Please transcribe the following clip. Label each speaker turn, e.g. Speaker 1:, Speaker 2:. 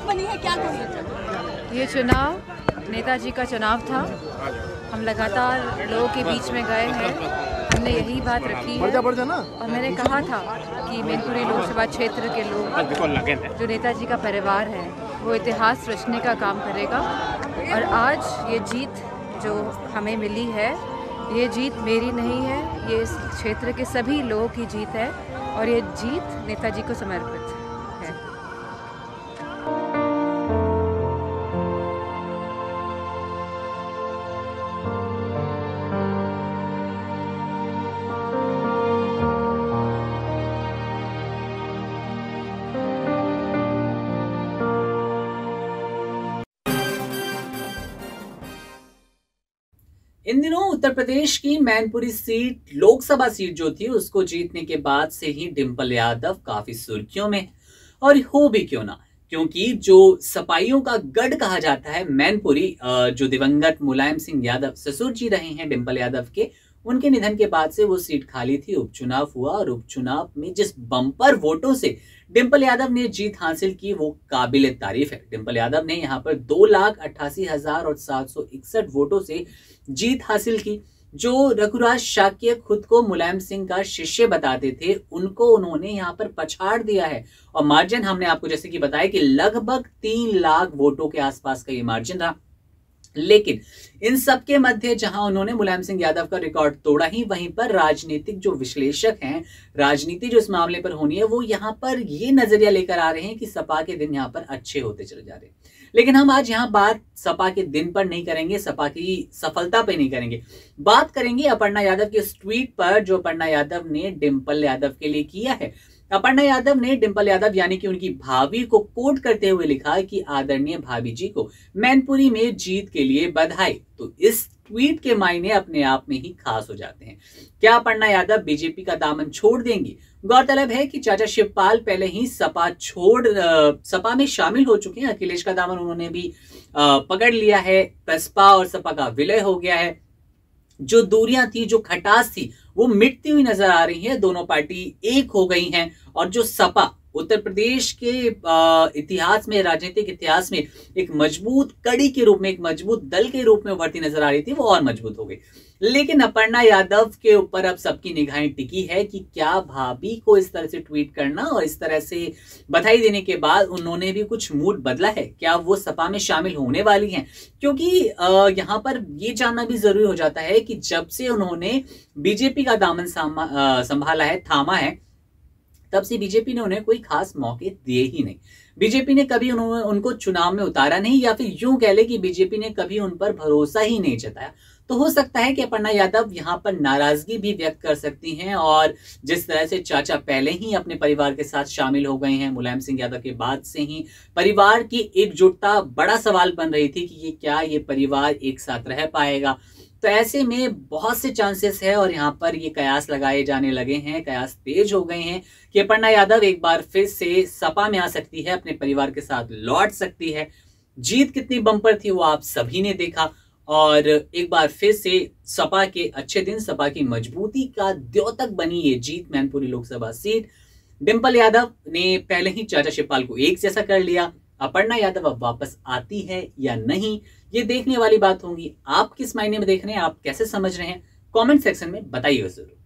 Speaker 1: बनी है, क्या कहेंगे?
Speaker 2: ये चुनाव नेताजी का चुनाव था। हम लगातार लोगों के बीच में गए हैं, हमने यही बात रखी है और मैंने कहा था कि मैनपुरी लोकसभा क्षेत्र के लोग, जो नेताजी का परिवार है, वो इतिहास रचने का काम करेगा। और आज ये जीत जो हमें मिली है, ये जीत मेरी नहीं है, ये इस क्षेत्र के सभी लोगों की जीत है और ये जीत नेताजी को समर्पित है।
Speaker 3: इन दिनों उत्तर प्रदेश की मैनपुरी सीट, लोकसभा सीट जो थी, उसको जीतने के बाद से ही डिंपल यादव काफी सुर्खियों में। और हो भी क्यों ना, क्योंकि जो सपाइयों का गढ़ कहा जाता है मैनपुरी, जो दिवंगत मुलायम सिंह यादव ससुर जी रहे हैं डिंपल यादव के, उनके निधन के बाद से वो सीट खाली थी। उपचुनाव हुआ और उपचुनाव में जिस बम्पर वोटों से डिंपल यादव ने जीत हासिल की, वो काबिले तारीफ है। डिंपल यादव ने यहाँ पर 2,88,761 वोटों से जीत हासिल की। जो रघुराज शाक्य खुद को मुलायम सिंह का शिष्य बताते थे, उनको उन्होंने यहाँ पर पछाड़ दिया है। और मार्जिन हमने आपको जैसे कि बताया कि लगभग 3 लाख वोटों के आसपास का ये मार्जिन रहा। लेकिन इन सब के मध्य जहां उन्होंने मुलायम सिंह यादव का रिकॉर्ड तोड़ा, ही वहीं पर राजनीतिक जो विश्लेषक हैं, राजनीति जो इस मामले पर होनी है, वो यहां पर ये नजरिया लेकर आ रहे हैं कि सपा के दिन यहां पर अच्छे होते चले जा रहे हैं। लेकिन हम आज यहां बात सपा के दिन पर नहीं करेंगे, सपा की सफलता पे नहीं करेंगे, बात करेंगे अपर्णा यादव के इस ट्वीट पर जो अपर्णा यादव ने डिंपल यादव के लिए किया है। अपर्णा यादव ने डिंपल यादव यानी कि उनकी भाभी को कोट करते हुए लिखा कि आदरणीय भाभी जी को मैनपुरी में जीत के लिए बधाई। तो इस ट्वीट के मायने अपने आप में ही खास हो जाते हैं। क्या अपर्णा यादव बीजेपी का दामन छोड़ देंगी? गौरतलब है कि चाचा शिवपाल पहले ही सपा में शामिल हो चुके हैं। अखिलेश का दामन उन्होंने भी पकड़ लिया है। बसपा और सपा का विलय हो गया है। जो दूरियां थी, जो खटास थी, वो मिटती हुई नजर आ रही है। दोनों पार्टी एक हो गई हैं और जो सपा उत्तर प्रदेश के इतिहास में, राजनीतिक इतिहास में एक मजबूत कड़ी के रूप में, एक मजबूत दल के रूप में उभरती नजर आ रही थी, वो और मजबूत हो गई। लेकिन अपर्णा यादव के ऊपर अब सबकी निगाहें टिकी है कि क्या भाभी को इस तरह से ट्वीट करना और इस तरह से बधाई देने के बाद उन्होंने भी कुछ मूड बदला है? क्या वो सपा में शामिल होने वाली हैं? क्योंकि यहां पर ये जानना भी जरूरी हो जाता है कि जब से उन्होंने बीजेपी का दामन संभाला है, थामा है, तब से बीजेपी ने उन्हें कोई खास मौके दिए ही नहीं। बीजेपी ने कभी उनको चुनाव में उतारा नहीं, या फिर यूं कह ले कि बीजेपी ने कभी उन पर भरोसा ही नहीं जताया। तो हो सकता है कि अपर्णा यादव यहां पर नाराजगी भी व्यक्त कर सकती हैं। और जिस तरह से चाचा पहले ही अपने परिवार के साथ शामिल हो गए हैं, मुलायम सिंह यादव के बाद से ही परिवार की एकजुटता बड़ा सवाल बन रही थी कि ये परिवार एक साथ रह पाएगा। तो ऐसे में बहुत से चांसेस है और यहाँ पर ये कयास लगाए जाने लगे हैं, कयास तेज हो गए हैं कि अपर्णा यादव एक बार फिर से सपा में आ सकती है, अपने परिवार के साथ लौट सकती है। जीत कितनी बम्पर थी वो आप सभी ने देखा। और एक बार फिर से सपा के अच्छे दिन, सपा की मजबूती का द्योतक बनी ये जीत, मैनपुरी लोकसभा सीट। डिंपल यादव ने पहले ही चाचा शिवपाल को एक जैसा कर लिया। अपर्णा यादव अब वापस आती है या नहीं, ये देखने वाली बात होगी। आप किस मायने में देख रहे हैं, आप कैसे समझ रहे हैं, कमेंट सेक्शन में बताइएगा जरूर।